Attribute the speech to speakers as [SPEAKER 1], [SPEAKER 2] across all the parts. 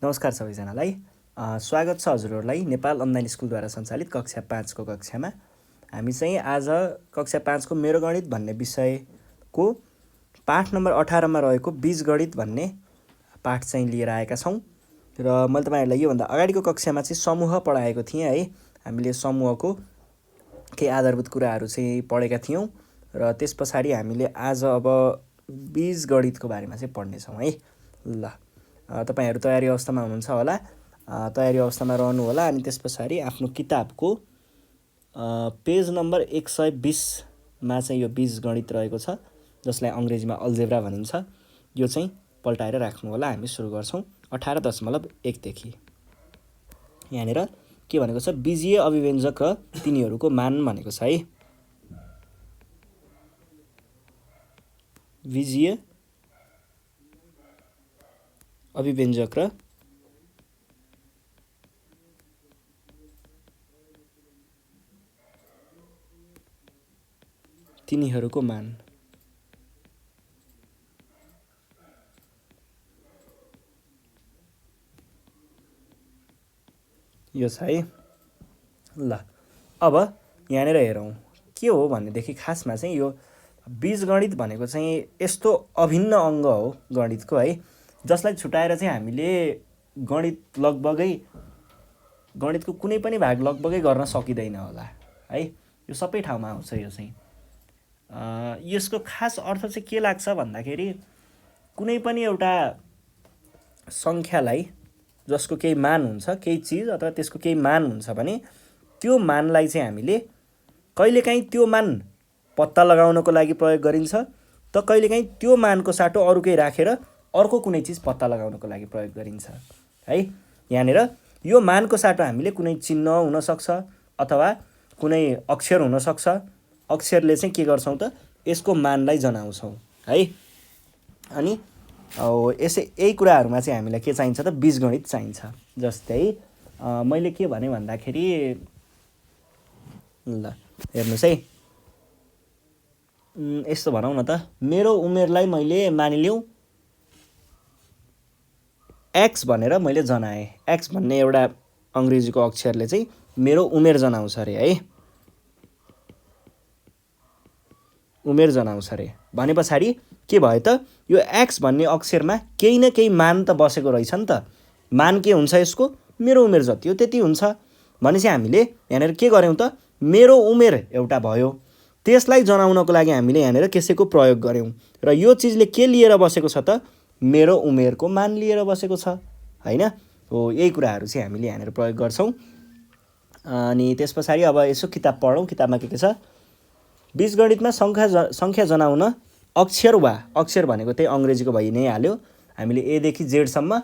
[SPEAKER 1] नमस्कार सबैजनालाई। स्वागत छ हजुरहरूलाई नेपाल अनलाइन स्कुलद्वारा सञ्चालित कक्षा 5 को कक्षामा। हामी चाहिँ आज कक्षा 5 को मेरो गणित भन्ने विषयको पाठ नम्बर 18 मा रहेको बीजगणित भन्ने पाठ चाहिँ लिएर आएका छौँ। र मैले तपाईहरुलाई योभन्दा अगाडिको कक्षामा चाहिँ समूह पढाएको थिएँ है। हामीले समूहको केही आधारभूत कुराहरू चाहिँ पढेका थियौँ र त्यसपछाडि हामीले आज अब बीजगणितको बारेमा चाहिँ पढ्नेछौँ है। ल तपाईहरु तयारी अवस्थामा हुनुहुन्छ होला। तयारी अवस्थामा रहनु होला। अनि त्यसपछाडि आफ्नो किताबको पेज नम्बर 120 मा चाहिँ यो बीजगणित रहेको छ, जसलाई अंग्रेजीमा अल्जेब्रा भनिन्छ। यो चाहिँ पल्टाएर राख्नु होला। हामी सुरु गर्छौं 18.1 देखि। यहाँनिर के भनेको छ, बीजीय अभिव्यञ्जक र तिनीहरूको मान भनेको छ है। बीजीय अभिव्यञ्जक र तिनीहरूको मान। यो छ है। ल अब यहाँनिर हेरौँ के हो भनेदेखि खासमा चाहिँ यो बीजगणित भनेको चाहिँ यस्तो अभिन्न अङ्ग हो गणितको है, जसलाई छुटाएर चाहिँ हामीले गणितको कुनै पनि भाग लगभगै गर्न सकिँदैन होला है। यो सबै ठाउँमा आउँछ। यो चाहिँ यसको खास अर्थ चाहिँ के लाग्छ भन्दाखेरि कुनै पनि एउटा संख्यालाई जसको केही मान हुन्छ, केही चिज अथवा त्यसको केही मान हुन्छ भने त्यो मानलाई चाहिँ हामीले कहिलेकाहीँ त्यो मान पत्ता लगाउनको लागि प्रयोग गरिन्छ, त कहिलेकाहीँ त्यो मानको साटो अरु केही राखेर अर्को कुनै चिज पत्ता लगाउनको लागि प्रयोग गरिन्छ है। यहाँनिर यो मानको साटो हामीले कुनै चिन्ह हुन सक्छ अथवा कुनै अक्षर हुन सक्छ। अक्षरले चाहिँ के गर्छौं त, यसको मानलाई जनाउँछौं है। अनि यही कुराहरुमा चाहिँ हामीलाई के चाहिन्छ त, बीजगणित चाहिन्छ। जस्तै मैले के भने भन्दाखेरि ल हेर्नुस् है, यस्तो भनौं न त, मेरो उमेरलाई मैले मानिलिउँ x भनेर मैले जनाएँ। x भन्ने एउटा अंग्रेजीको अक्षरले चाहिँ मेरो उमेर जनाउँछ रे है। उमेर जनाउँछ रे भनेपछि के भयो त, यो x भन्ने अक्षरमा केही न केही मान त बसेको रहेछ नि त। मान के हुन्छ यसको, मेरो उमेर जति हो त्यति हुन्छ भनेपछि हामीले यहाँनिर के गर्यौं त, मेरो उमेर एउटा भयो, त्यसलाई जनाउनको लागि हामीले यहाँनिर कसैको प्रयोग गर्यौं र यो चिजले के लिएर बसेको छ त, मेरो उमेरको मान लिएर बसेको छ हैन। हो यही कुराहरु चाहिँ हामीले यहाँनिर प्रयोग गर्छौं। अनि त्यसपछि अब यसो किताब पढौं। किताबमा के छ, बीजगणितमा संख्या जनाउन अक्षर वा अक्षर भनेको त्यही अंग्रेजीको भइ नै हाल्यो। हामीले ए देखि जेड सम्म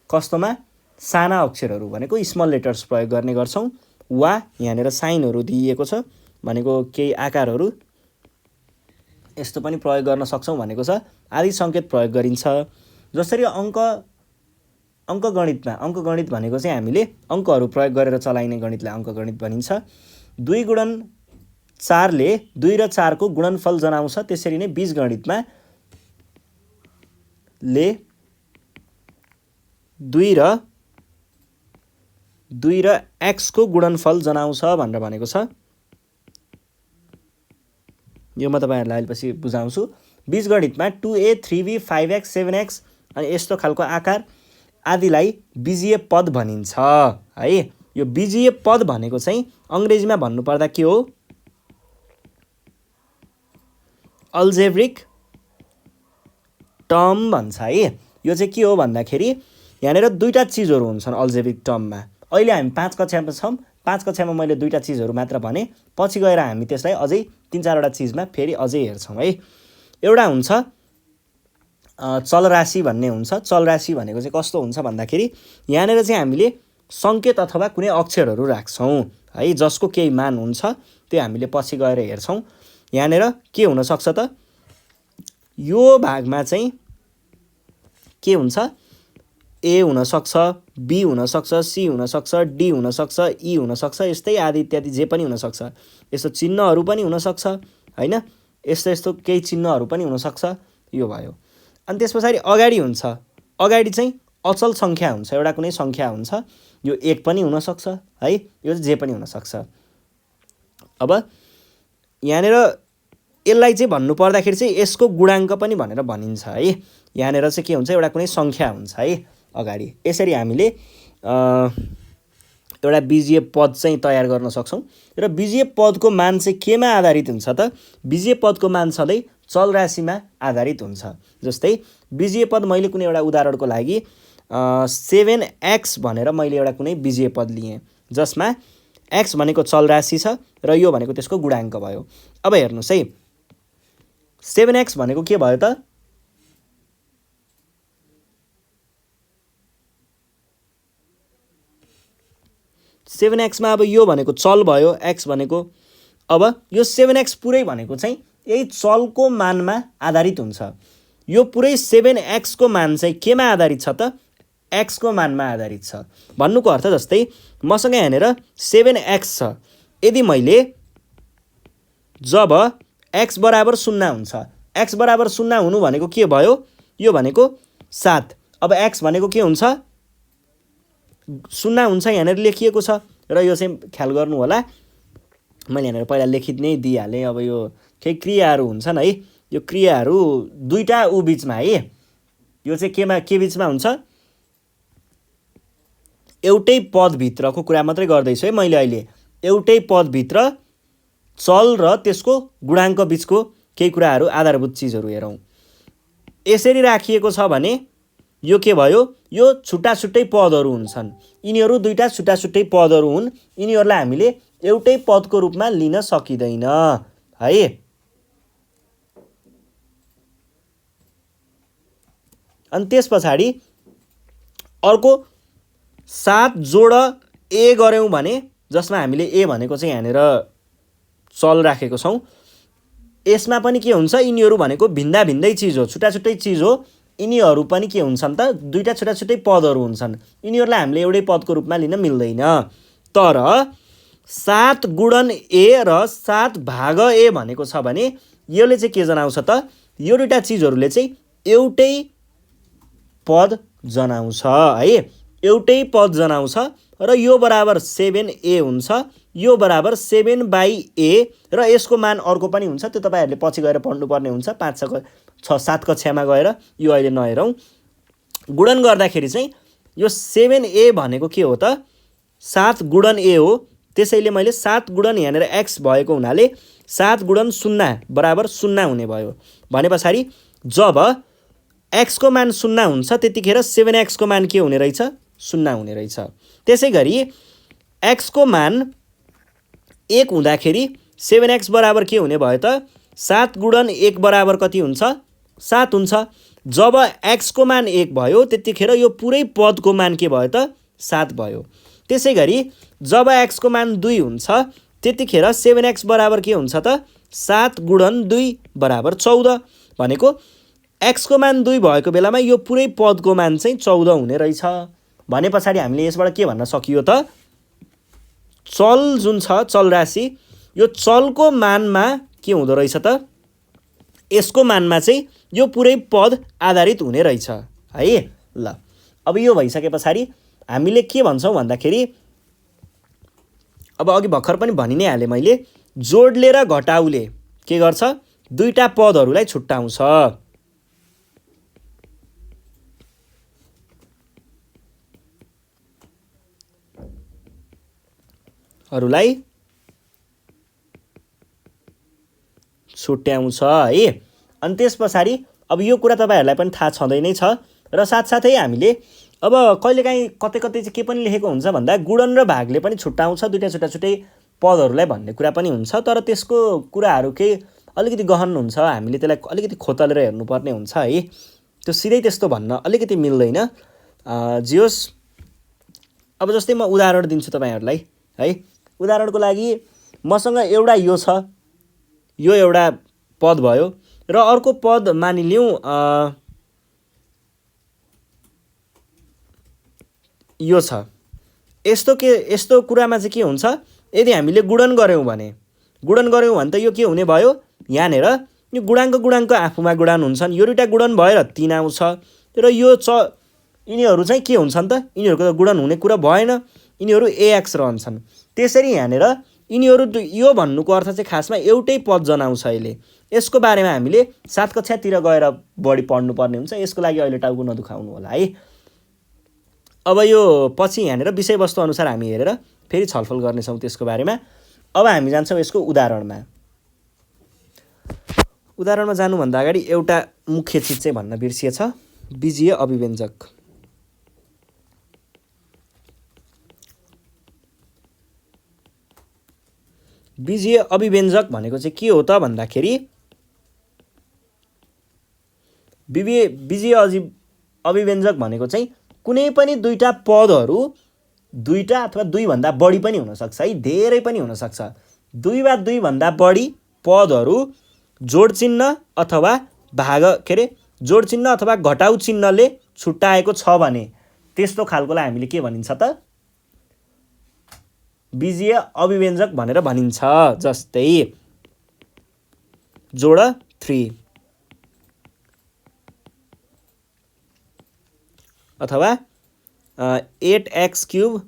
[SPEAKER 1] कस्तोमा साना अक्षरहरू भनेको स्मल लेटर्स प्रयोग गर्ने गर्छौं। वा यहाँनिर साइनहरू दिइएको छ भनेको केही आकारहरू यस्तो पनि प्रयोग गर्न सक्छौं भनेको छ। आदि संकेत प्रयोग गरिन्छ। जसरी अंकगणित भनेको चाहिँ हामीले अंकहरू प्रयोग गरेर चलाइने गणितलाई अंकगणित भनिन्छ। 2 गुणन 4 ले 2 र 4 को गुणनफल जनाउँछ। त्यसरी नै बीजगणितमा ले 2 र x को गुणनफल जनाउँछ भनेर भनेको छ। यो म तपाईहरुलाई अलिपछि बुझाउँछु। बीजगणितमा 2a 3b 5x 7x अनि यस्तो खालको आकार आदिलाई बीजीय पद भनिन्छ है। यो बीजीय पद भनेको चाहिँ अंग्रेजीमा भन्नुपर्दा के हो, अल्जेब्रिक टर्म भन्छ है। यो चाहिँ के हो भन्दाखेरि यहाँनिर दुईटा चीजहरू हुन्छन् अल्जेब्रिक टर्ममा। अहिले हामी 5 कक्षामा छौं। 5 कक्षामा मैले दुईटा चीजहरू मात्र भने, पछि गएर हामी त्यसलाई अझै 3-4 वटा चीजमा फेरि अझै हेर्छौं है। एउटा हुन्छ चलराशि भन्ने हुन्छ। चलराशि भनेको चाहिँ कस्तो हुन्छ भन्दाखेरि यहाँनिर चाहिँ हामीले संकेत अथवा कुनै अक्षरहरू राख्छौं है, जसको केही मान हुन्छ। त्यो हामीले पछि गएर हेर्छौं। यहाँनिर के हुन सक्छ त, यो भागमा चाहिँ के हुन्छ, ए हुन सक्छ, बी हुन सक्छ, सी हुन सक्छ, डी हुन सक्छ, ई हुन सक्छ, यस्तै आदि इत्यादि जे पनि हुन सक्छ। यस्तो चिन्हहरू पनि हुन सक्छ हैन। यस्तो केही चिन्हहरू पनि हुन सक्छ। यो भयो। अनि त्यसपछि अगाडि हुन्छ। अगाडि चाहिँ अचल सङ्ख्या हुन्छ, एउटा कुनै सङ्ख्या हुन्छ, यो 1 पनि हुनसक्छ है, यो जे पनि हुनसक्छ। अब यहाँनिर यसलाई चाहिँ भन्नु पर्दाखेरि चाहिँ यसको गुणाङ्क पनि भनेर भनिन्छ है। यहाँनिर चाहिँ के हुन्छ, एउटा कुनै सङ्ख्या हुन्छ है अगाडि। यसरी हामीले एउटा बीजीय पद चाहिँ तयार गर्न सक्छौँ। र बीजीय पदको मान चाहिँ केमा आधारित हुन्छ त? बीजीय पदको मान सधैँ चल राशिमा आधारित हुन्छ। जस्तै बीजीय पद मैले कुनै एउटा उदाहरणको लागि 7x भनेर मैले एउटा कुनै बीजीय पद लिएँ, जसमा x भनेको चल राशि छ र यो भनेको त्यसको गुणाङ्क भयो। अब हेर्नुहोस् है, 7x भनेको के भयो त? सेभेन एक्समा अब यो भनेको चल भयो, x भनेको। अब यो 7x पुरै भनेको चाहिँ यही चलको मानमा आधारित हुन्छ। यो पुरै 7x को मान चाहिँ केमा आधारित छ त? x को मानमा आधारित छ। भन्नुको अर्थ जस्तै मसँग यहाँनिर 7x छ, यदि मैले जब x बराबर 0 हुन्छ, x बराबर 0 हुनु भनेको के भयो? यो भनेको 7। अब x भनेको के हुन्छ? 0 हुन्छ यहाँनिर लेखिएको छ र यो चाहिँ ख्याल गर्नु होला, मैले यहाँनिर पहिला लेखित नै दिइहालेँ। अब यो केही क्रियाहरू हुन्छन् है, यो क्रियाहरू दुईटा ऊ बिचमा है, यो चाहिँ के बिचमा हुन्छ? एउटै पदभित्रको कुरा मात्रै गर्दैछु है मैले अहिले। एउटै पदभित्र चल र त्यसको गुणाङ्क बिचको केही कुराहरू, आधारभूत चिजहरू हेरौँ। यसरी राखिएको छ भने यो के भयो? यो छुट्टा छुट्टै पदहरू हुन्छन्। यिनीहरू दुईटा छुट्टा छुट्टै पदहरू हुन्, यिनीहरूलाई हामीले एउटै पदको रूपमा लिन सकिँदैन है। अनि त्यस पछाडि अर्को 7 जोड ए गऱ्यौँ भने, जसमा हामीले ए भनेको चाहिँ यहाँनिर चल राखेको छौँ, यसमा पनि के हुन्छ? यिनीहरू भनेको भिन्दा भिन्दै चिज हो, छुट्टा छुट्टै चिज हो। यिनीहरू पनि के हुन्छन् त? दुईटा छुट्टा छुट्टै पदहरू हुन्छन्, यिनीहरूलाई हामीले एउटै पदको रूपमा लिन मिल्दैन। तर 7 गुणन ए र 7 भाग ए भनेको छ भने यसले चाहिँ के जनाउँछ त? यो दुईटा चिजहरूले चाहिँ एउटै पद जनाउँछ है, एउटै पद जनाउँछ। र यो बराबर 7a हुन्छ, यो बराबर 7/a र यसको मान अर्को पनि हुन्छ, त्यो तपाईँहरूले पछि गएर पढ्नुपर्ने हुन्छ 5-6-7 कक्षामा गएर, यो अहिले नहेरौँ। गुणन गर्दाखेरि चाहिँ यो 7a भनेको के हो त? 7 गुणन a हो, त्यसैले मैले 7 गुणन यहाँनिर x भएको हुनाले 7 गुणन 0 बराबर 0 हुने भयो। भने पछाडि जब x को मान 0 हुन्छ त्यतिखेर 7x को मान के हुने रहेछ? 0 हुने रहेछ। त्यसै गरी x को मान 1 हुँदाखेरि 7x बराबर के हुने भयो त? 7 गुणन 1 बराबर कति हुन्छ? 7 हुन्छ। जब x को मान 1 भयो त्यतिखेर यो पुरै पदको मान के भयो त? 7 भयो। त्यसै गरी जब x को मान 2 हुन्छ त्यतिखेर 7x बराबर के हुन्छ त? 7 गुणन 2 बराबर 14। भनेको x को मान 2 भएको बेलामा यो पुरै पदको मान चाहिँ 14 हुने रहेछ। भने पछाडि हामीले यसबाट के भन्न सकियो त? चल जुन छ, चल राशि, यो चलको मानमा के हुँदो रहेछ त? यसको मानमा चाहिँ यो पुरै पद आधारित हुने रहेछ है। ल, अब यो भइसके पछाडि हामीले के भन्छौँ भन्दाखेरि, अब अघि भर्खर पनि भनि नै हालेँ मैले, जोडले र घटाउले के गर्छ? दुईटा पदहरूलाई छुट्याउँछ। है। अनि त्यस पछाडि अब यो कुरा तपाईँहरूलाई पनि थाहा छँदै नै छ। र साथसाथै हामीले अब कहिलेकाहीँ कतै कतै चाहिँ के पनि लेखेको हुन्छ भन्दा गुणन र भागले पनि छुट्याउँछ दुईटा छुट्टा छुट्टै पदहरूलाई भन्ने कुरा पनि हुन्छ। तर त्यसको कुराहरू केही अलिकति गहन हुन्छ, हामीले त्यसलाई अलिकति खोतलेर हेर्नुपर्ने हुन्छ है। त्यो सिधै त्यस्तो भन्न अलिकति मिल्दैन। जे होस्, अब जस्तै म उदाहरण दिन्छु तपाईँहरूलाई है। उदाहरणको लागि मसँग एउटा यो छ, यो एउटा पद भयो र अर्को पद मानिलिउँ यो छ। यस्तो कुरामा चाहिँ के हुन्छ? यदि हामीले गुणन गऱ्यौँ भने त यो के हुने भयो? यहाँनिर यो गुणाङ्क आफूमा गुणन हुन्छन्, यो दुईटा गुणन भएर 3 आउँछ र यो यिनीहरू चाहिँ के हुन्छन् त, यिनीहरूको त गुणन हुने कुरा भएन, यिनीहरू AX रहन्छन्। त्यसरी यहाँनिर यिनीहरू यो भन्नुको अर्थ चाहिँ खासमा एउटै पद जनाउँछ। अहिले यसको बारेमा हामीले 7 कक्षातिर गएर बढी पढ्नुपर्ने हुन्छ, यसको लागि अहिले टाउको नदुखाउनु होला है। अब यो पछि यहाँनिर विषयवस्तु अनुसार हामी हेरेर फेरि छलफल गर्नेछौँ त्यसको बारेमा। अब हामी जान्छौँ यसको उदाहरणमा। उदाहरणमा जानुभन्दा अगाडि एउटा मुख्य चिज चाहिँ भन्न बिर्सिएछ, बीजीय अभिव्यञ्जक। बीजीय अभिव्यञ्जक भनेको चाहिँ के हो त भन्दाखेरि बीजीय अभिव्यञ्जक भनेको चाहिँ कुनै पनि दुईटा पदहरू, दुईटा अथवा दुईभन्दा बढी पनि हुनसक्छ है, धेरै पनि हुनसक्छ, 2 वा 2 भन्दा बढी पदहरू जोड चिन्ह अथवा जोड चिन्ह अथवा घटाउ चिन्हले छुट्याएको छ भने त्यस्तो खालकोलाई हामीले के भनिन्छ त, बीजीय अभिव्यञ्जक भनेर भनिन्छ। जस्तै जोड 3 अथवा 8x³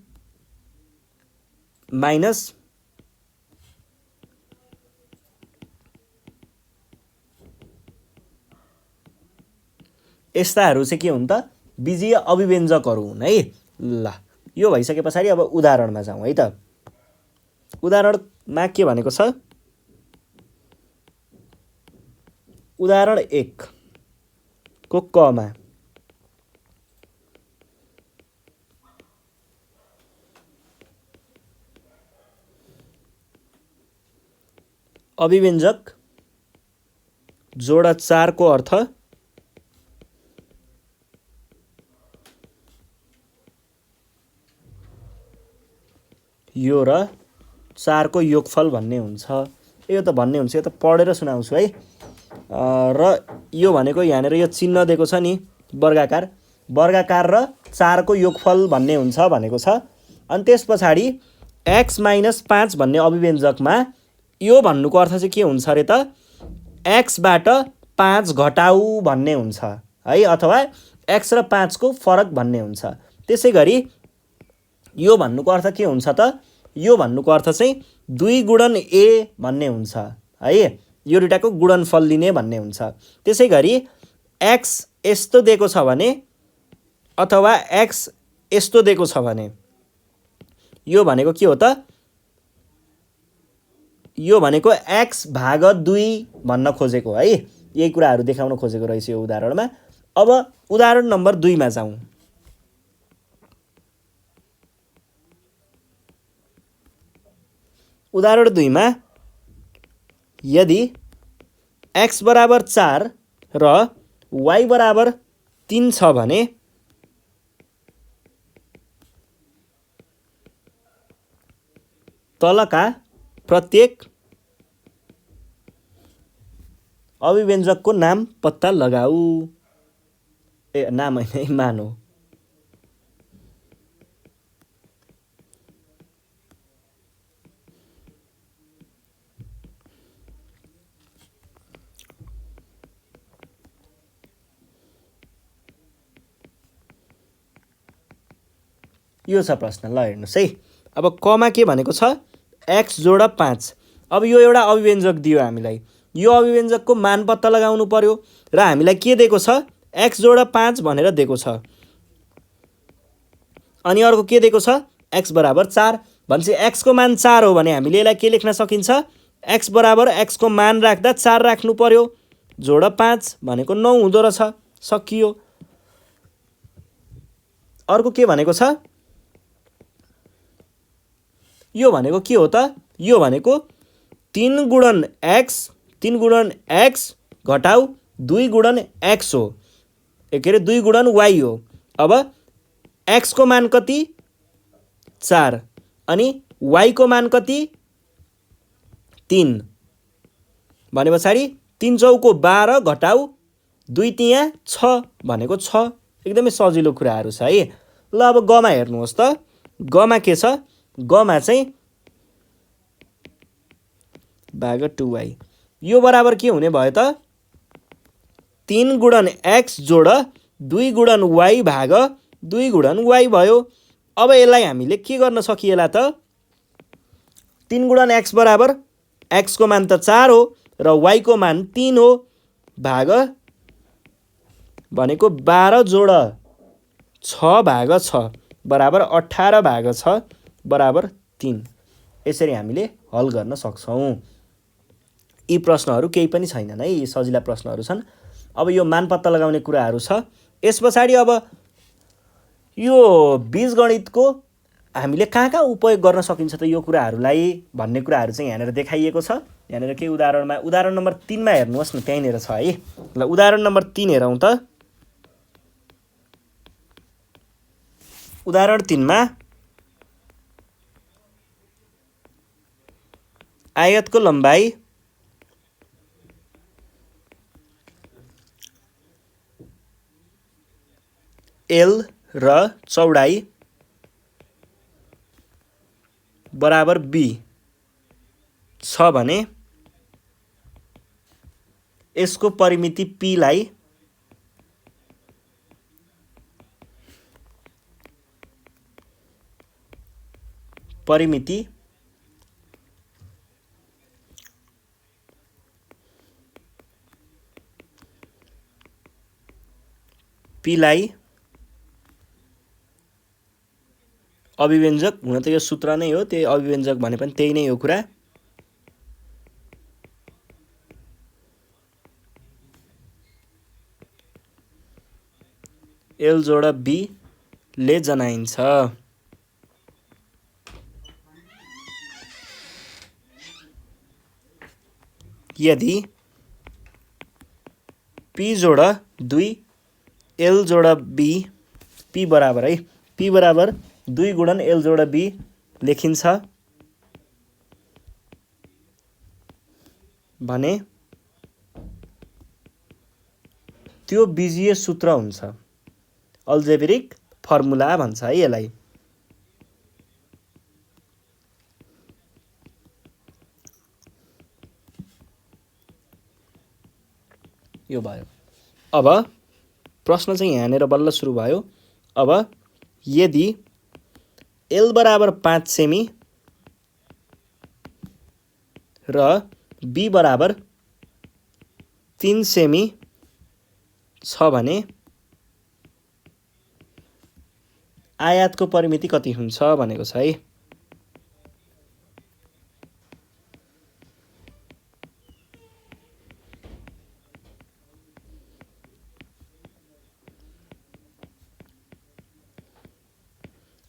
[SPEAKER 1] माइनस यस्ताहरू चाहिँ के हुन् त, बीजीय अभिव्यञ्जकहरू हुन् है। ल यो भइसके पछाडि अब उदाहरणमा जाउँ है त। उदाहरणमा के भनेको छ, उदाहरण 1 को कमा अभिव्यञ्जक जोड 4 को अर्थ यो र 4 को योगफल भन्ने हुन्छ। यो त भन्ने हुन्छ, यो त पढेर सुनाउँछु है। र यो भनेको यहाँनिर यो चिन्ह दिएको छ नि वर्गाकार, वर्गाकार र 4 को योगफल भन्ने हुन्छ भनेको छ। अनि त्यस पछाडि x - 5 भन्ने अभिव्यञ्जकमा यो भन्नुको अर्थ चाहिँ के हुन्छ अरे त, x बाट 5 घटाउ भन्ने हुन्छ है, अथवा x र 5 को फरक भन्ने हुन्छ। त्यसै गरी यो भन्नुको अर्थ के हुन्छ त, यो भन्नुको अर्थ चाहिँ 2 गुणन a भन्ने हुन्छ है, यो दुईटाको गुणनफल लिने भन्ने हुन्छ। त्यसै गरी x यस्तो दिएको छ भने अथवा x यस्तो दिएको छ भने यो भनेको के हो त, यो भनेको x भाग 2 भन्न खोजेको है। यही कुराहरू देखाउन खोजेको रहेछ यो उदाहरणमा। अब उदाहरण नम्बर 2 मा जाउँ। उदाहरण 2 मा यदि x बराबर 4 र y बराबर 3 छ भने तलका प्रत्येक अभिव्यञ्जकको नाम पत्ता लगाऊ। नाम होइन, मान हो। यो छ प्रश्न। ल हेर्नुहोस् है। अब कमा के भनेको छ, x जोड 5। अब यो एउटा अभिव्यञ्जक दियो हामीलाई, यो अभिव्यञ्जकको मान पत्ता लगाउनु पर्यो र हामीलाई के दिएको छ, x जोड 5 भनेर दिएको छ। अनि अर्को के दिएको छ, x बराबर 4 भनेपछि x को मान 4 हो भने हामीले यसलाई के लेख्न सकिन्छ, x बराबर x को मान राख्दा 4 राख्नु पर्यो, जोड 5 भनेको 9 हुँदो रहेछ, सकियो। अर्को के भनेको छ, यो भनेको के हो त, यो भनेको 3 गुणन x घटाउ 2 गुणन x हो, के अरे 2 गुणन y हो। अब x को मान कति, 4 अनि y को मान कति, 3 भने पछाडि 3 चौको 12 घटाउ 2 तिया 6 भनेको 6। एकदमै सजिलो कुराहरू छ है। ल अब गमा हेर्नुहोस् त, गमा के छ, गमा चाहिँ भाग 2y। यो बराबर के हुने भयो त, 3 गुणन x जोड 2 गुणन y भाग 2 गुणन y भयो। अब यसलाई हामीले के गर्न सकिएला त 3 गुणन x बराबर x को मान त 4 हो र y को मान 3 हो भाग भनेको 12 जोड 6 भाग 6 बराबर 18 भाग 6 बराबर 3। यसरी हामीले हल गर्न सक्छौं। यी प्रश्नहरू केही पनि छैनन् है, यी सजिला प्रश्नहरू छन्। अब यो मान पत्ता लगाउने कुराहरू छ। यस पछाडि अब यो बीजगणितको हामीले कहाँ उपयोग गर्न सकिन्छ त यो कुराहरूलाई भन्ने कुराहरू चाहिँ यहाँनिर देखाइएको छ। यहाँनिर के उदाहरणमा उदाहरण नम्बर 3 मा हेर्नुहोस् न, त्यहीँनिर छ है। ल उदाहरण नम्बर 3 हेरौँ त। उदाहरण 3 मा आयतको लम्बाइ L र चौडाइ बराबर B छ भने यसको परिमिति P लाई अभिव्यञ्जक, हुन त यो सूत्र नै हो, त्यही अभिव्यञ्जक भने पनि त्यही नै हो कुरा। L जोड B ले जनाइन्छ। यदि P जोड 2 L जोड B P बराबर है, P बराबर 2 गुणन L जोड B लेखिन्छ भने त्यो बीजीय सूत्र हुन्छ, अल्जेब्रिक फर्मुला भन्छ है यसलाई। यो भयो। अब प्रश्न चाहिँ यहाँनिर बल्ल सुरु भयो। अब यदि L बराबर 5 सेमी र B बराबर 3 सेमी छ भने आयतको परिमिति कति हुन्छ भनेको छ है।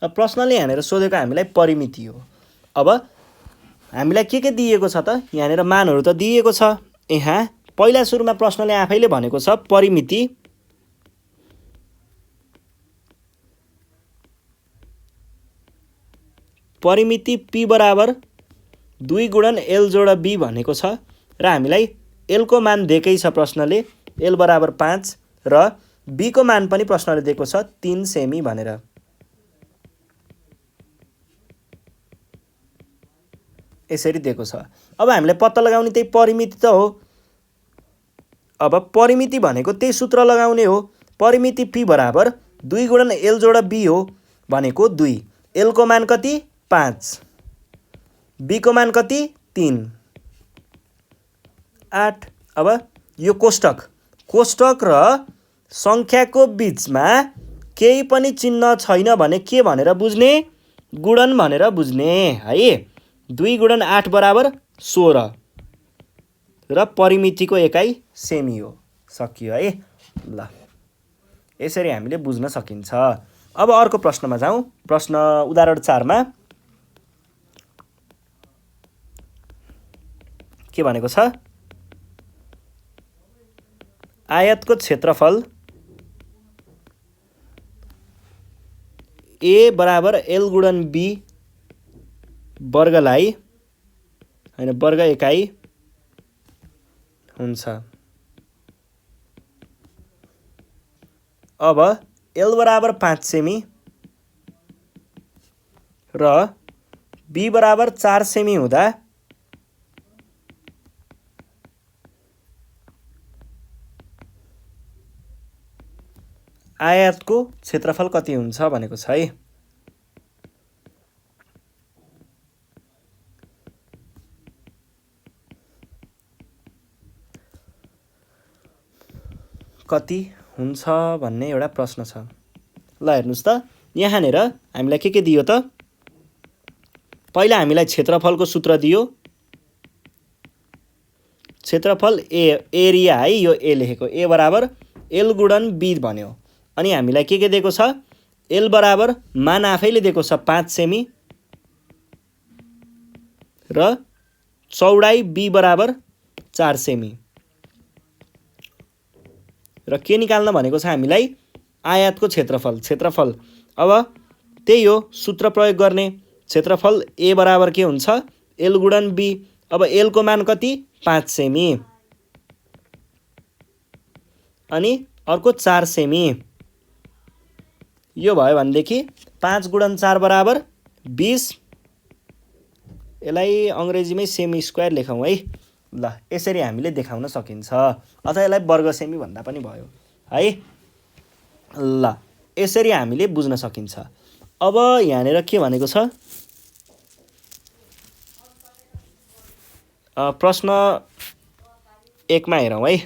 [SPEAKER 1] अब प्रश्नले यहाँनिर सोधेको हामीलाई परिमिति हो। अब हामीलाई के दिएको छ त, यहाँनिर मानहरू त दिएको छ। यहाँ पहिला सुरुमा प्रश्नले आफैले भनेको छ परिमिति P बराबर 2 गुणन L जोड B भनेको छ र हामीलाई L को मान दिएकै छ प्रश्नले, L बराबर 5 र B को मान पनि प्रश्नले दिएको छ 3 सेमी भनेर। यसरी दिएको छ। अब हामीलाई पत्ता लगाउने त्यही परिमिति त हो। अब परिमिति भनेको त्यही सूत्र लगाउने हो। परिमिति P बराबर 2 गुणन L जोड B हो भनेको 2। L को मान कति 5, B को मान कति 3, 8। अब यो कोष्टक र संख्याको बीचमा केही पनि चिन्ह छैन भने के भनेर बुझ्ने, गुणन भनेर बुझ्ने है। 2 गुणन 8 बराबर 16 र परिमितिको एकाइ सेमी हो। सकियो है। ल यसरी हामीले बुझ्न सकिन्छ। अब अर्को प्रश्नमा जाउँ। प्रश्न उदाहरण 4 मा के भनेको छ, आयतको क्षेत्रफल A बराबर L गुणन B वर्गलाई हैन वर्ग एकाइ हुन्छ। अब L बराबर 5 सेमी र B बराबर 4 सेमी हुँदा आयतको क्षेत्रफल कति हुन्छ भनेको छ है। कति हुन्छ भन्ने एउटा प्रश्न छ। ल हेर्नुस् त, यहाँनिर हामीलाई के दियो त? पहिला हामीलाई क्षेत्रफलको सूत्र दियो, क्षेत्रफल एरिया है, यो ए लेखेको, ए बराबर एल गुणन बी भन्यो। अनि हामीलाई के दिएको छ? एल बराबर मान आफैले दिएको छ 5 सेमी र चौडाइ बी बराबर 4 सेमी र के निकाल्न भनेको छ हामीलाई? आयतको क्षेत्रफल। अब त्यही हो, सूत्र प्रयोग गर्ने। क्षेत्रफल ए बराबर के हुन्छ? एल गुणन बी। अब एल को मान कति? 5 सेमी अनि अर्को 4 सेमी। यो भयो भनेदेखि 5 गुणन 4 बराबर 20। यसलाई अङ्ग्रेजीमै सेमी स्क्वायर लेखौँ है। ल यसरी हामीले देखाउन सकिन्छ, अथवा यसलाई वर्ग सेमी भन्दा पनि भयो है। ल यसरी हामीले बुझ्न सकिन्छ। अब यहाँनिर के भनेको छ? प्रश्न 1 मा हेरौँ है।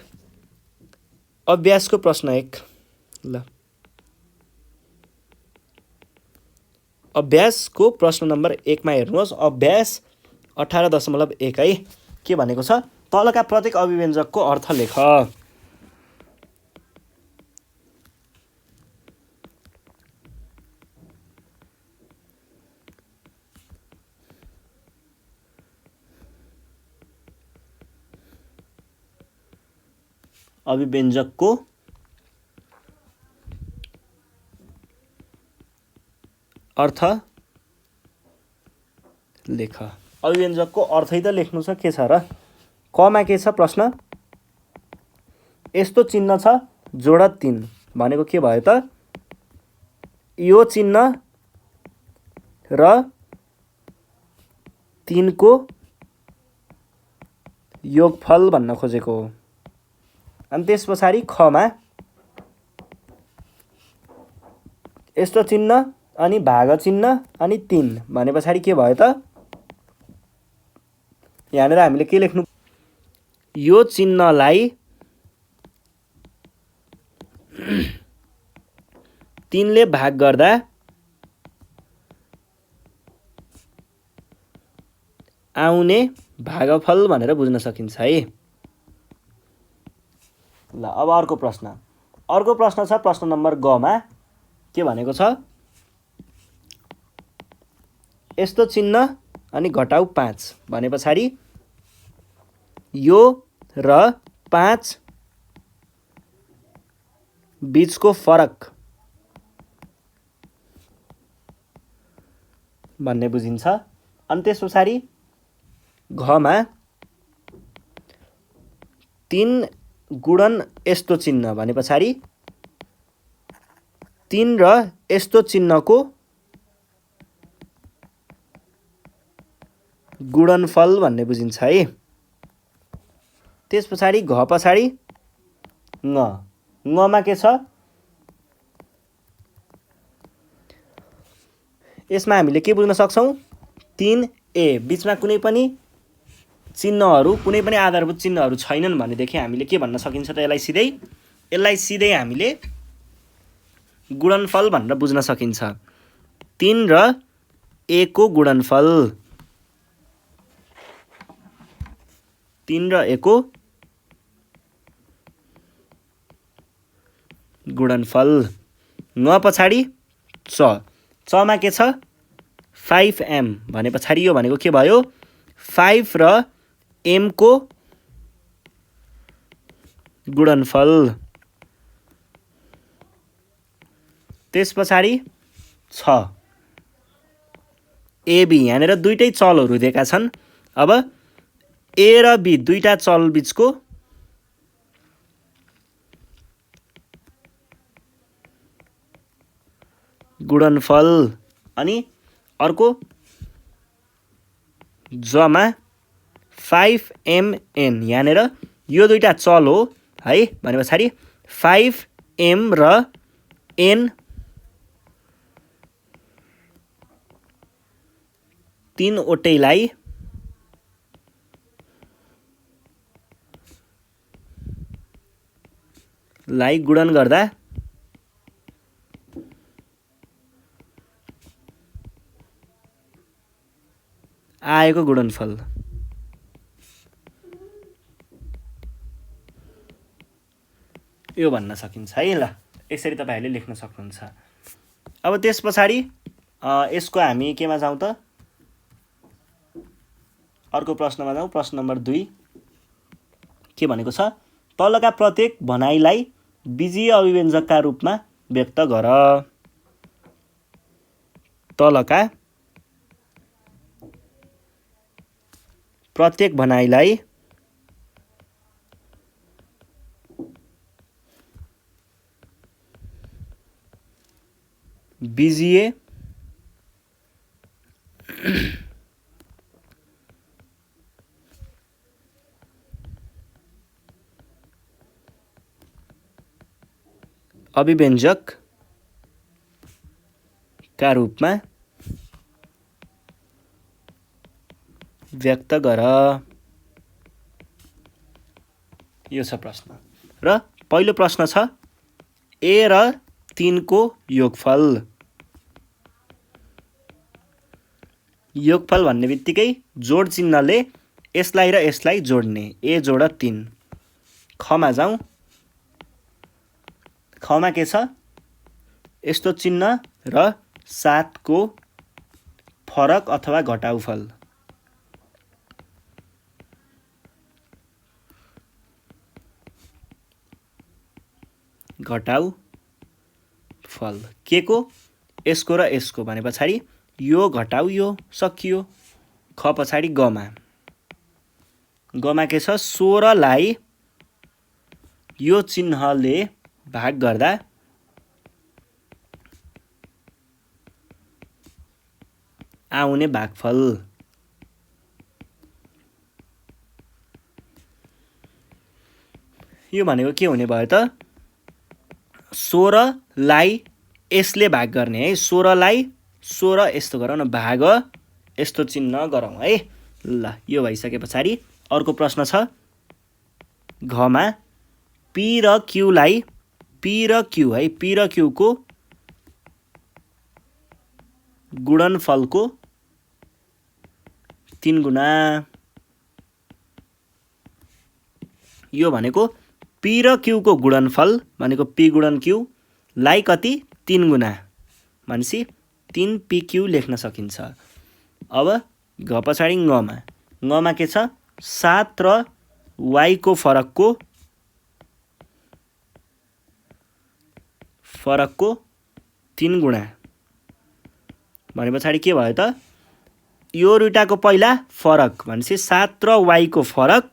[SPEAKER 1] अभ्यासको प्रश्न 1। ल अभ्यासको प्रश्न नम्बर 1 मा हेर्नुहोस्। अभ्यास 18.1 है। के भनेको छ? तलका प्रत्येक अभिव्यञ्जकको अर्थ लेख। अभिव्यञ्जकको अर्थ लेख। अभिव्यञ्जकको अर्थै त लेख्नु छ, के छ र? कमा के छ प्रश्न? यस्तो चिन्ह छ जोड 3 भनेको के भयो त? यो चिन्ह र 3 को योगफल भन्न खोजेको हो। अनि त्यस पछाडि खमा यस्तो चिन्ह अनि भाग चिन्ह अनि 3 भने पछाडि के भयो त? यहाँनिर हामीले के लेख्नु? यो चिन्हलाई 3 ले भाग गर्दा आउने भागफल भनेर बुझ्न सकिन्छ है। ल अब अर्को प्रश्न छ प्रश्न नम्बर ग मा। के भनेको छ? यस्तो चिन्ह अनि घटाउ 5 भने पछाडि यो र 5 बीचको फरक भन्ने बुझिन्छ। अनि त्यस पछाडि घमा 3 गुणन यस्तो चिन्ह भने पछाडि 3 र यस्तो चिन्हको गुणनफल भन्ने बुझिन्छ है। त्यस पछाडि घ पछाडि ङमा के छ? यसमा हामीले के बुझ्न सक्छौँ? 3a बीचमा कुनै पनि चिन्हहरू, कुनै पनि आधारभूत चिन्हहरू छैनन् भनेदेखि हामीले के भन्न सकिन्छ त? यसलाई सिधै हामीले गुणनफल भनेर बुझ्न सकिन्छ। 3 र a को गुणनफल। 3 र a को गुणनफल। ङ पछाडि चमा के छ? 5m भने पछाडि यो भनेको के भयो? 5 र m को गुणनफल। त्यस पछाडि ab। यहाँनिर दुईटै चलहरू दिएका छन्। अब a र b दुईटा चल बीचको गुणनफल। अनि अर्को जमा 5mn। यहाँनिर यो दुईटा चल हो है भने पछाडि 5m र एन 3 वटैलाई गुणन गर्दा आएको गुणनफल। यो भन्न सकिन्छ है। ल यसरी तपाईहरुले लेख्न सक्नुहुन्छ। अब त्यस पछाडी यसको हामी केमा जाउँ त, अर्को प्रश्नमा जाउँ। प्रश्न नम्बर 2 के भनेको छ, तलका प्रत्येक भनाइलाई बीजीय अभिव्यञ्जकका रूपमा व्यक्त गर। तलका प्रत्येक भनाइलाई बीजीय अभिव्यञ्जक का रूपमा व्यक्त गर। यो छ प्रश्न। र पहिलो प्रश्न छ ए र 3 को योगफल। योगफल भन्ने बित्तिकै जोड चिन्हले यसलाई र यसलाई जोड्ने, ए जोड 3। खमा जाउँ। खमा के छ, यस्तो चिन्ह र 7 को फरक अथवा घटाउफल। घटाउ फल के को, यसको र यसको भने पछाडि यो घटाउ यो सकियो। ख पछाडि गमा। गमा के छ, 16 लाई यो चिन्हले भाग गर्दा आउने भागफल। यो भनेको के हुने भयो त, 16 लाई यसले भाग गर्ने है। 16 लाई 16 यस्तो गरौँ न, भाग यस्तो चिन्ह गरौँ है। ल यो भइसके पछाडि अर्को प्रश्न छ घमा, पी र क्यू लाई, पी र क्यू है, पी र क्यू को गुणनफलको 3 गुणा। यो भनेको पी र क्यू को गुणनफल भनेको पी गुणन क्यू लाई कति, 3 गुणा भनेपछि 3 पी लेख्न सकिन्छ। अब घ पछाडि ngमा। ngमा के छ, 7 र y को फरकको 3 गुणा भने पछाडि के भयो त, यो दुईटाको पहिला फरक भनेपछि 7 र y को फरक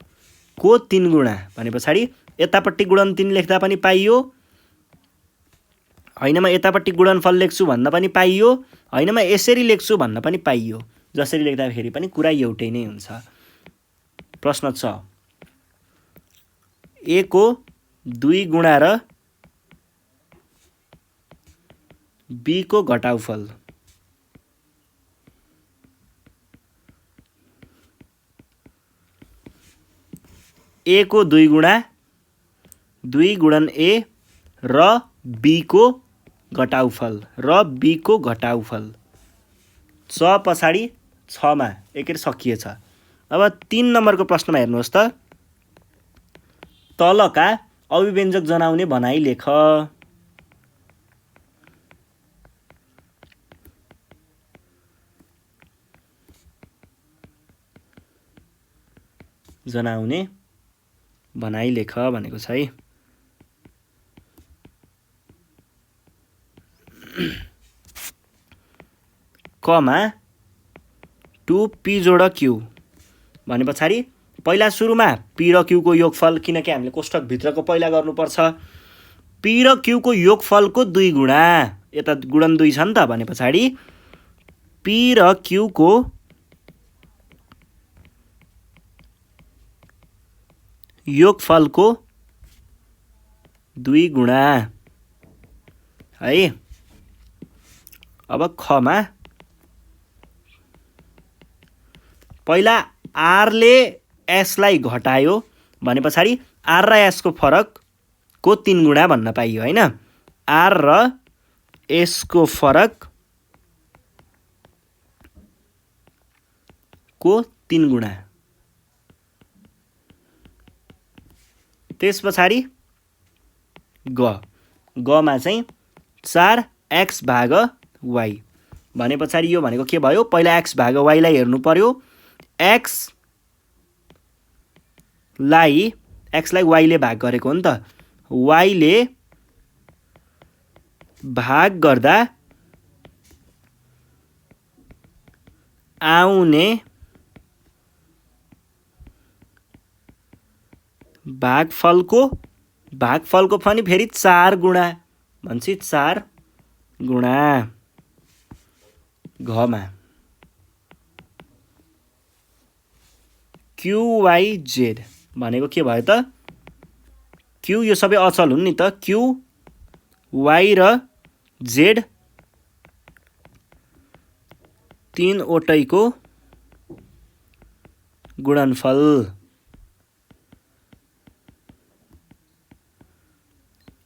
[SPEAKER 1] को 3 गुणा भने पछाडि यतापट्टि गुणन 3 लेख्दा पनि पाइयो, हैन म यतापट्टि गुणनफल लेख्छु भन्न पनि पाइयो, हैन म यसरी लेख्छु भन्न पनि पाइयो। जसरी लेख्दाखेरि पनि कुरा एउटै नै हुन्छ। प्रश्न छ ए को 2 गुणा र बी को घटाउफल। ए को 2 गुणा 2 गुणन ए र बी को घटाउफल, र बी को घटाउफल। च पछाडि 6 मा एकेर सकिएछ। अब 3 नम्बरको प्रश्नमा हेर्नुहोस् त, तलका अभिव्यञ्जक जनाउने भनाइ लेख। जनाउने भनाइ लेख भनेको छ है। कमा 2p जोड q भने पछाडि पहिला सुरुमा p र q को योगफल, किनकि हामीले कोष्ठक भित्रको पहिला गर्नुपर्छ। p र q को योगफलको 2 गुणा, यता गुणन 2 छ नि त भने पछाडि p र q को योगफलको 2 गुणा। है। अब खमा पहिला आरले एसलाई घटायो भने पछाडि आर र एसको फरकको 3 गुणा भन्न पाइयो हैन। आर र एसको फरकको 3 गुणा। त्यस पछाडि गमा चाहिँ 4x भाग y भने पछाडि यो भनेको के भयो, पहिला x भाग y लाई हेर्नु पर्यो। x लाई y ले भाग गरेको हो नि त, y ले भाग गर्दा आउने भागफलको पनि फेरि 4 गुणा भन्छ, 4 गुणा घमा QYZ भनेको के भयो त, Q यो सबै अचल हुन् नि त, Q Y र Z 3 वटैको गुणनफल।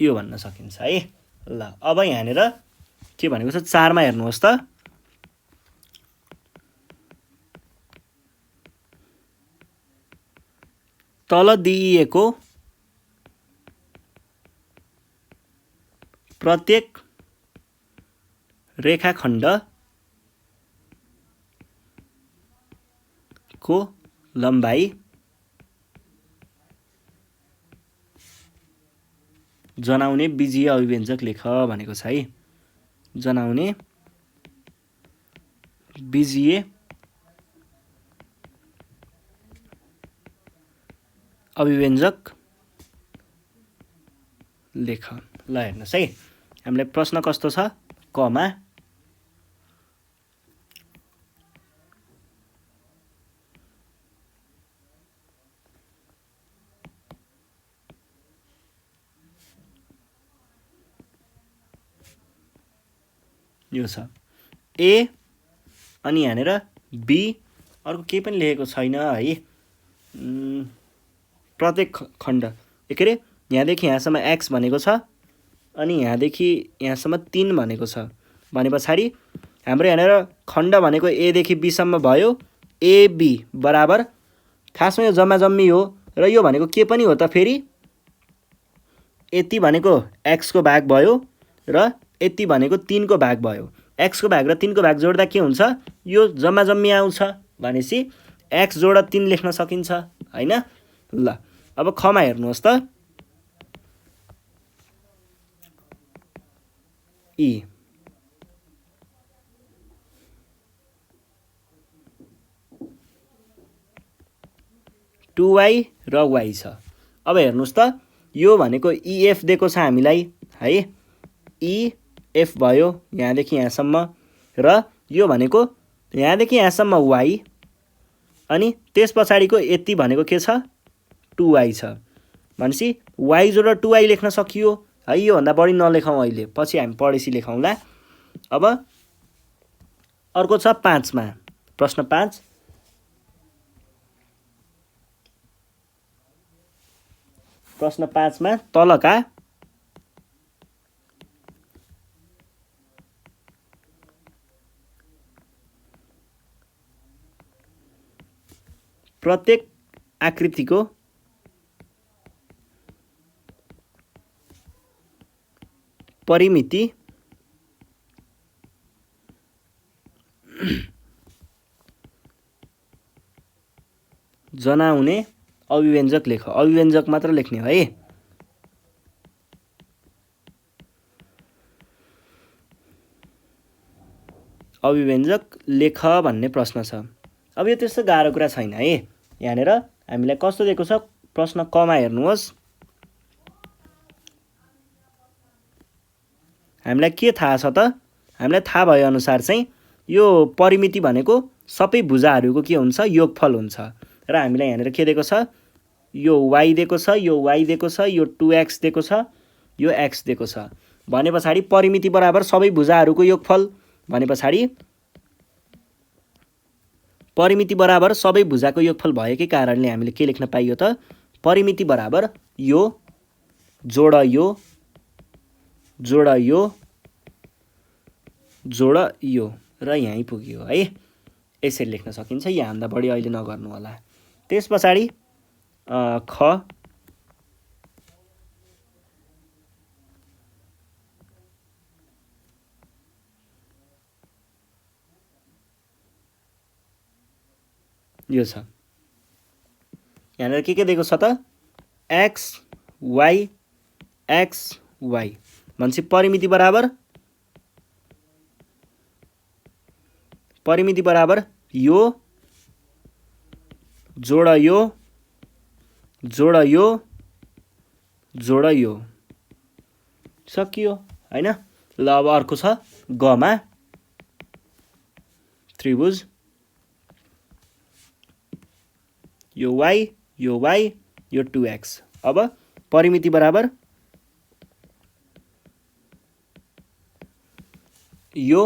[SPEAKER 1] यो भन्न सकिन्छ है। ल अब यहाँनिर के भनेको छ 4 मा हेर्नुहोस् त, तल दिइएको प्रत्येक रेखाखण्डको लम्बाइ जनाउने बीजीय अभिव्यञ्जक लेख भनेको छ है। जनाउने बीजीय अभिव्यञ्जक लेख। ल हेर्नुहोस् है, हामीलाई प्रश्न कस्तो छ, कमा यो छ ए अनि यहाँनिर बी, अर्को केही पनि लेखेको छैन है। प्रत्येक खण्ड के अरे यहाँदेखि यहाँसम्म x भनेको छ अनि यहाँदेखि यहाँसम्म 3 भनेको छ भने पछाडि हाम्रो यहाँनिर खण्ड भनेको a देखि b सम्म भयो। AB बराबर खासमा यो जम्मा जम्मी हो र यो भनेको के पनि हो त, फेरि यति भनेको x को भाग भयो र यति भनेको 3 को भाग भयो। x को भाग र 3 को भाग जोड्दा के हुन्छ, यो जम्मा जम्मी आउँछ भनेपछि x जोडा 3 लेख्न सकिन्छ हैन। ल अब खमा हेर्नुहोस् त, ई 2y र y छ। अब हेर्नुहोस् त, यो भनेको EF दिएको छ हामीलाई है, EF भयो यहाँदेखि यहाँसम्म र यो भनेको यहाँदेखि यहाँसम्म y अनि त्यस पछाडिको यति भनेको के छ, 2y छ भनेपछि y जोडेर 2y लेख्न सकियो है। यो भन्दा बढी नलेखौँ अहिले, पछि हामी पढेपछि लेखौँला। अब अर्को छ 5 मा, प्रश्न 5। प्रश्न 5 मा तलका प्रत्येक आकृतिको परिमिति जनाउने अभिव्यञ्जक लेख। अभिव्यञ्जक मात्र लेख्ने है। अभिव्यञ्जक लेख भन्ने प्रश्न छ। अब यो त्यस्तो गाह्रो कुरा छैन है। यहाँनिर हामीलाई कस्तो दिएको छ, प्रश्न कमा हेर्नुहोस्, हामीलाई के थाहा छ त, हामीलाई थाहा भए अनुसार चाहिँ यो परिमिति भनेको सबै भुजाहरूको के हुन्छ, योगफल हुन्छ र हामीलाई यहाँनिर के दिएको छ, यो y दिएको छ, यो y दिएको छ, यो 2x दिएको छ, यो x दिएको छ। भने पछाडि परिमिति बराबर सबै भुजाहरूको योगफल भने पछाडि परिमिति बराबर सबै भुजाको योगफल भएकै कारणले हामीले के लेख्न पाइयो त परिमिति बराबर यो जोड यो जोड यो जोड यो र यहीँ पुग्यो है। यसरी लेख्न सकिन्छ। यहाँभन्दा बढी अहिले नगर्नु होला। त्यस पछाडि ख यो छ। यहाँनिर के दिएको छ त एक्स वाई भनेपछि परिमिति बराबर यो जोड यो जोड यो जोड यो सकियो हैन। ल अब अर्को छ गमा त्रिभुज यो y यो 2x। अब परिमिति बराबर यो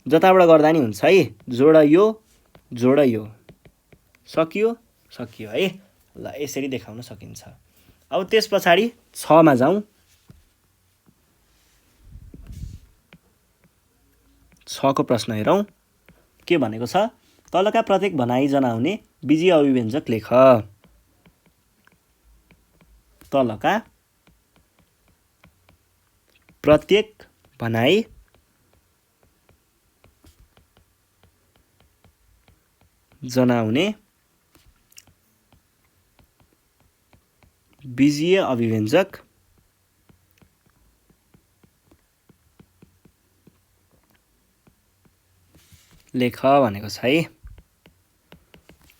[SPEAKER 1] जताबाट गर्दा नि हुन्छ है जोड यो सकियो है। ल यसरी देखाउन सकिन्छ। अब त्यस पछाडि 6 मा जाउँ। 6 को प्रश्न हेरौँ। के भनेको छ तलका प्रत्येक भनाइ जनाउने बीजीय अभिव्यञ्जक लेख। तलका प्रत्येक भनाइ जनाउने बीजीय अभिव्यञ्जक लेख भनेको छ है।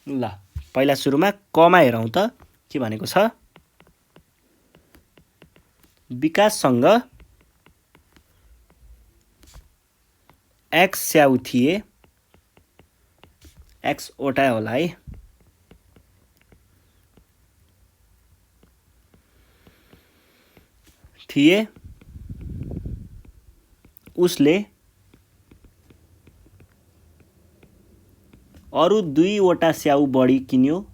[SPEAKER 1] ल पहिला सुरुमा कमा हेरौँ त के भनेको छ विकाससँग एक्स स्याउ थिए। एक्स वटा होला है। थिए उसले अरु 2 वटा स्याउ बढी किन्यो।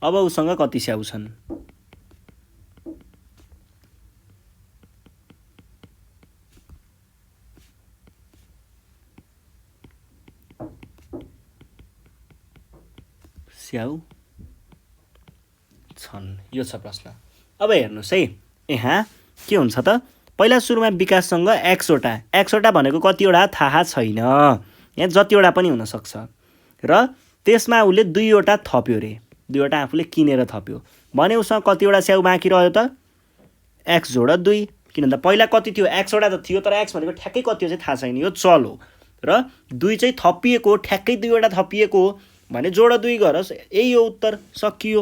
[SPEAKER 1] अब उसँग कति स्याउ छन्? स्याउ छन्। यो छ प्रश्न। अब हेर्नुस् है यहाँ के हुन्छ त पहिला सुरुमा विकाससँग एक्सवटा भनेको कतिवटा थाहा छैन। यहाँ जतिवटा पनि हुन सक्छ र त्यसमा उसले 2 वटा थप्यो रे। 2 वटा आफूले किनेर थप्यो भने उसँग कतिवटा स्याउ बाँकी रह्यो त एक्स जोड 2। किनभने पहिला कति थियो एक्सवटा त थियो तर एक्स भनेको ठ्याक्कै कति हो चाहिँ थाहा छैन। यो चल हो र 2 चाहिँ थपिएको ठ्याक्कै 2 वटा थपिएको भने जोड 2 गरस्। यही हो उत्तर सकियो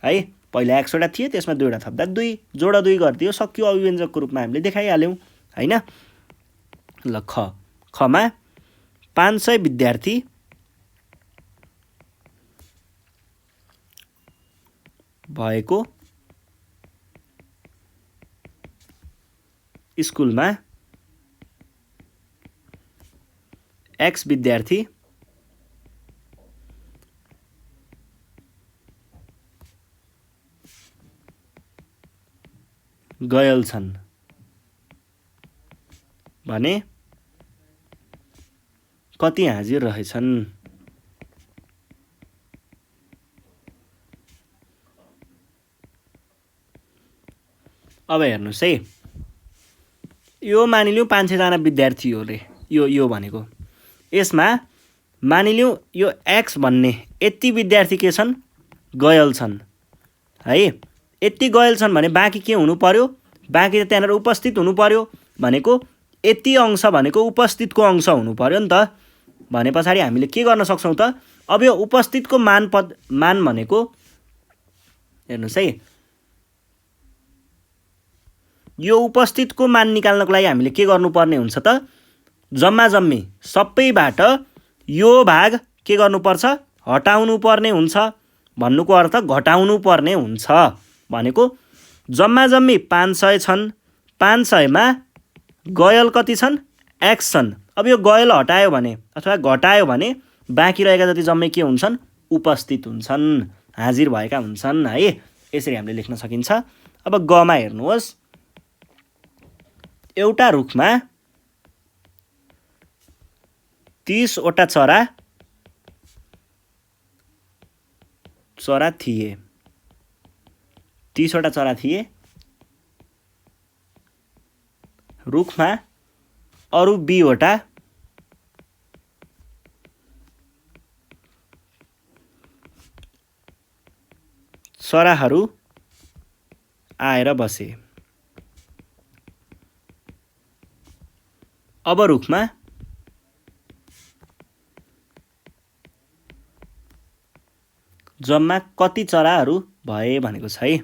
[SPEAKER 1] है। पहिला एक्सवटा थिए त्यसमा 2 वटा थप्दा 2 जोड 2 गरिदियो सकियो। अभिव्यञ्जकको रूपमा हामीले देखाइहाल्यौँ हैन। ल खमा 500 विद्यार्थी भएको स्कुलमा एक्स विद्यार्थी गयल छन् भने कति हाजिर रहेछन्? अब हेर्नुस् है यो मानिलिउँ 500 जना विद्यार्थी हो रे। यो भनेको यसमा मानिलिउँ यो एक्स भन्ने यति विद्यार्थी के छन् गयल छन् है। यति गयल छन् भने बाँकी के हुनु पर्यो? बाँकी त त्यहाँनिर उपस्थित हुनु पर्यो भनेको यति अंश भनेको उपस्थितको अंश हुनु पर्यो नि त। भने पछाडि हामीले के गर्न सक्छौँ त अब यो उपस्थितको मान भनेको हेर्नुस् है यो उपस्थितको मान निकाल्नको लागि हामीले के गर्नुपर्ने हुन्छ त जम्मा जम्मी सबैबाट यो भाग के गर्नुपर्छ, हटाउनु पर्ने हुन्छ। भन्नुको अर्थ घटाउनु पर्ने हुन्छ। भनेको जम्मा जम्मी 500 छन्, 500मा गयल कति छन्, x छन्। अब यो गयल हटायो भने अथवा घटायो भने बाँकी रहेका जति जम्मै के हुन्छन्, उपस्थित हुन्छन्, हाजिर भएका हुन्छन् है। यसरी हामीले लेख्न सकिन्छ। अब गमा हेर्नुहोस्, एउटा रुखमा 30 वटा चरा थिए। 30 वटा चरा थिए। रुखमा अरू 20 वटा चराहरू आएर बसे। अब रुखमा जम्मा कति चराहरू भए भनेको छ है।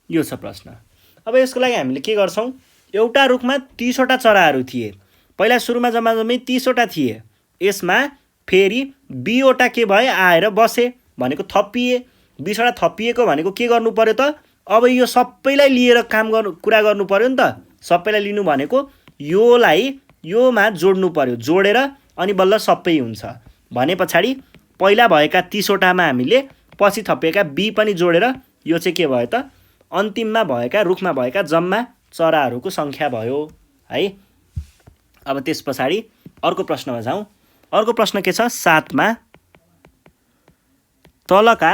[SPEAKER 1] यो छ प्रश्न। अब यसको लागि हामीले के गर्छौँ, एउटा रुखमा 30 वटा चराहरू थिए। पहिला सुरुमा जम्मा जम्मी 30 वटा थिए। यसमा फेरि 20 वटा के भए, आएर बसे भनेको थपिए। 20 वटा थपिएको भनेको के गर्नु पर्यो त, अब यो सबैलाई लिएर कुरा गर्नु पर्यो नि त। सबैलाई लिनु भनेको योलाई योमा जोड्नु पर्यो, जोडेर अनि बल्ल सबै हुन्छ। भने पछाडि पहिला भएका 30 वटामा हामीले पछि थपिएका 20 पनि जोडेर यो चाहिँ के भयो त, अन्तिममा भएका रुखमा भएका जम्मा चराहरूको सङ्ख्या भयो है। अब त्यस पछाडि अर्को प्रश्नमा जाउँ। अर्को प्रश्न के छ, 7मा तलका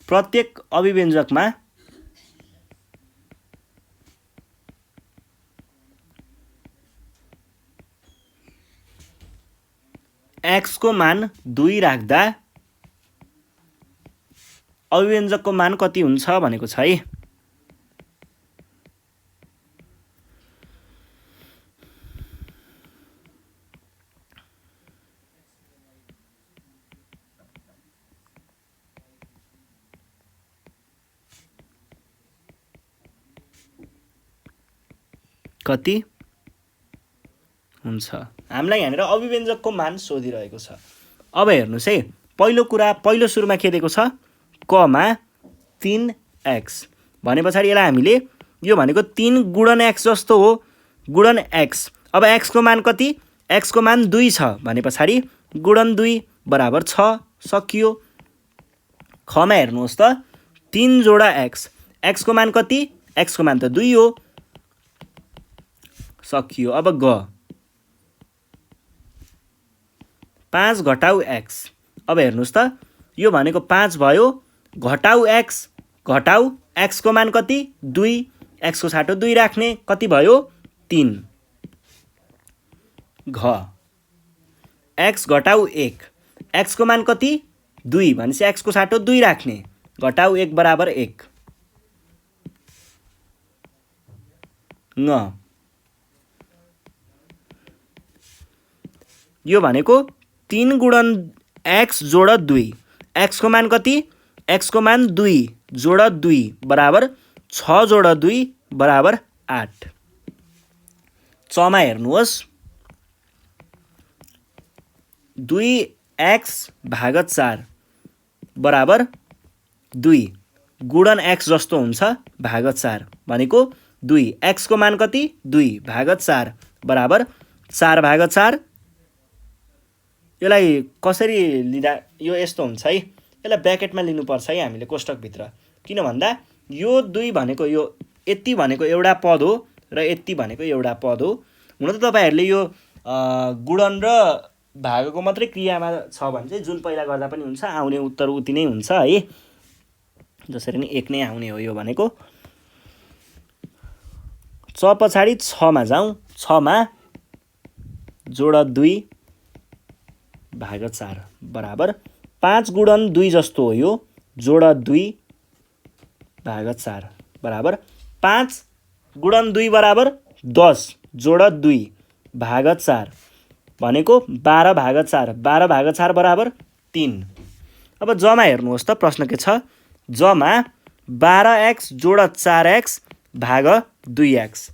[SPEAKER 1] प्रत्येक अभिव्यञ्जकमा x को मान 2 राख्दा अभिव्यञ्जकको मान कति हुन्छ भनेको छ है। कति हुन्छ, हामीलाई यहाँनिर अभिव्यञ्जकको मान सोधिरहेको छ। अब हेर्नुहोस् है, पहिलो सुरुमा के दिएको छ, कमा 3x भने पछाडि यसलाई हामीले यो भनेको 3 गुणन x जस्तो हो, गुणन x। अब x को मान कति, x को मान 2 छ भने पछाडि गुणन 2 बराबर 6, सकियो। खमा हेर्नुहोस् त, 3 जोडा x, x को मान कति, x को मान त 2 हो, सकियो। अब ग 5 घटाउ x। अब हेर्नुहोस् त, यो भनेको 5 भयो, घटाउ x, घटाउ x को मान कति, 2, x को साटो 2 राख्ने, कति भयो, 3। घ x घटाउ 1, x को मान कति, 2 भनेपछि x को साटो 2 राख्ने, घटाउ 1 बराबर 1। ङ यो भनेको 3 गुणन x जोड 2, x को मान कति, x को मान 2 जोड 2 बराबर 6 जोड 2 बराबर 8। चमा हेर्नुहोस्, 2x भाग 4 बराबर 2 गुणन x जस्तो हुन्छ, भाग 4 भनेको 2, x को मान कति, 2 भाग 4 बराबर 4 भाग 4। यसलाई कसरी लिँदा यो यस्तो हुन्छ है, यसलाई ब्र्याकेटमा लिनुपर्छ है हामीले कोष्टकभित्र। किन भन्दा यो 2 भनेको यो यति भनेको एउटा पद हो र यति भनेको एउटा पद हो। हुन त तपाईँहरूले यो गुणन र भागको मात्रै क्रियामा छ भने चाहिँ जुन पहिला गर्दा पनि हुन्छ, आउने उत्तर उति नै हुन्छ है। जसरी नै 1 नै आउने हो यो भनेको। च पछाडि 6 मा जाउँ। 6 मा जोड 2 भाग 4 बराबर 5 गुणन 2 जस्तो हो यो, जोड 2 भाग 4 बराबर 5 गुणन 2 बराबर 10 जोड 2 भाग 4 भनेको 12/4, 12/4 बराबर 3। अब जमा हेर्नुहोस् त, प्रश्न के छ, जमा 12x जोड 4x भाग 2x।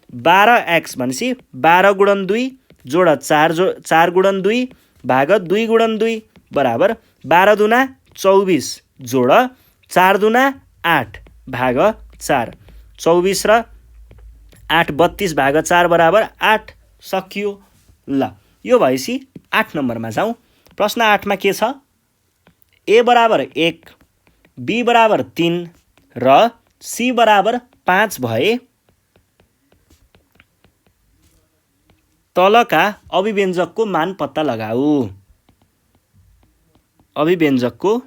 [SPEAKER 1] 12x भनेपछि 12 गुणन 2 जोड 4 गुणन 2 भाग 2 गुणन 2 बराबर 12 दुना 24 जोड 4 दुना 8 भाग 4। 24 र 8 32 भाग 4 बराबर 8। सकियो। ल यो भएपछि 8 नम्बरमा जाउँ। प्रश्न 8मा के छ, ए बराबर 1, बी बराबर 3 र सी बराबर 5 भए तलका अभिव्यञ्जकको मान पत्ता लगाऊ। अभिव्यञ्जकको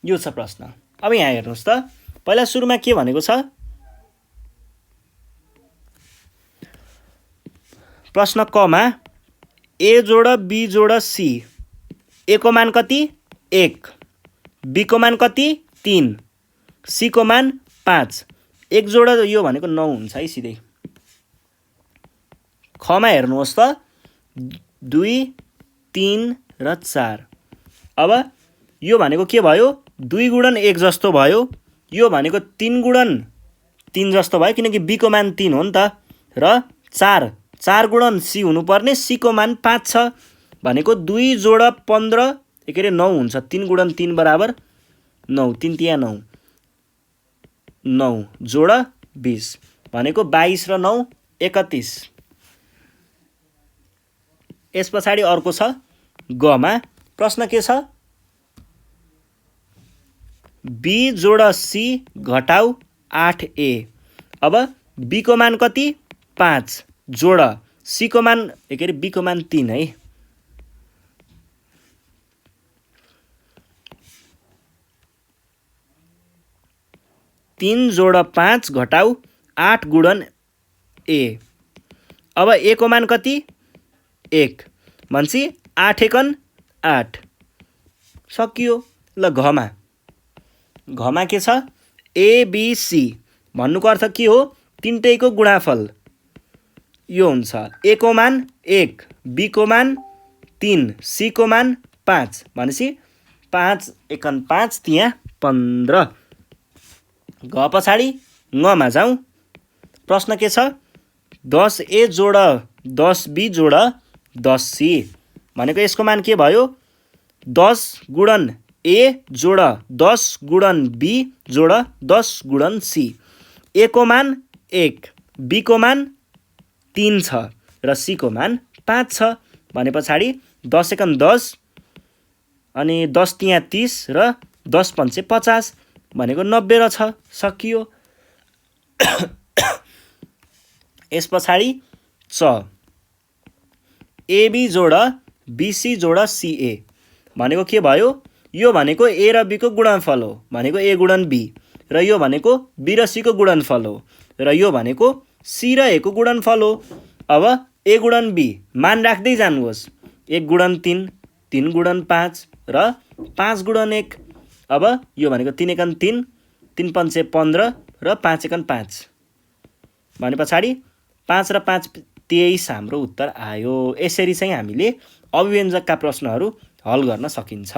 [SPEAKER 1] यो छ प्रश्न। अब यहाँ हेर्नुहोस् त, पहिला सुरुमा के भनेको छ, प्रश्न कमा ए जोड बी जोड सी, ए को मान कति 1, बी को मान कति 3, सी को मान 5। 1 जोड यो भनेको 9 हुन्छ है सिधै। खमा हेर्नुहोस् त 2, 3 र 4। अब यो भनेको के भयो, 2 गुणन 1 जस्तो भयो। यो भनेको 3 गुणन 3 जस्तो भयो, किनकि बी को मान 3 हो नि त। र 4 गुणन सी हुनुपर्ने, सी को मान 5 छ भनेको 2 जोड 15 के अरे 9 हुन्छ। 3 गुणन 3 बराबर 9, 3 तिया 9, 9 जोड 20 भनेको 22 र 9 31। यस पछाडि अर्को छ गमा। प्रश्न के छ, बी जोड सी घटाउ 8a। अब बी को मान कति 5 जोड सी को मान के अरे बी को मान 3 है। तीन जोड 5 घटाउ 8 गुणन ए। अब ए को मान कति 1 भन्छ 8 एकन 8। सकियो। ल घमा के छ, एबिसी भन्नुको अर्थ के हो, तिनटैको गुणाफल यो हुन्छ। ए को मान 1, बी को मान 3, सी को मान 5 भनेपछि 5 एकन 5 तिया 15। घ पछाडि ngमा जाउँ। प्रश्न के छ, 10a जोड 10b जोड 10c भनेको यसको मान के भयो, 10 गुणन ए जोड 10 गुणन बी जोड 10 गुणन सी। ए को मान 1, बी को मान 3 छ र सी को मान 5 छ भने पछाडि 10 एकन 10 अनि 10 तिया 30 र 10 पंचे 50 भनेको 90 र छ। सकियो। यस पछाडि च, एबी जोड बीसी जोड सीए भनेको के भयो, यो भनेको ए र बी को गुणनफल हो भनेको ए गुणन बी, र यो भनेको बी र सी को गुणनफल हो, र यो भनेको सी र ए को गुणनफल हो। अब ए गुणन बी मान राख्दै जानुहोस्, 1 गुणन 3, 3 गुणन 5 र 5 गुणन 1। अब यो भनेको 3 एकन 3, 3 पंचे 15 र 5 एकन 5 भने पछाडि 5 र 5 23 हाम्रो उत्तर आयो। यसरी चाहिँ हामीले अभिव्यञ्जकका प्रश्नहरू हल गर्न सकिन्छ।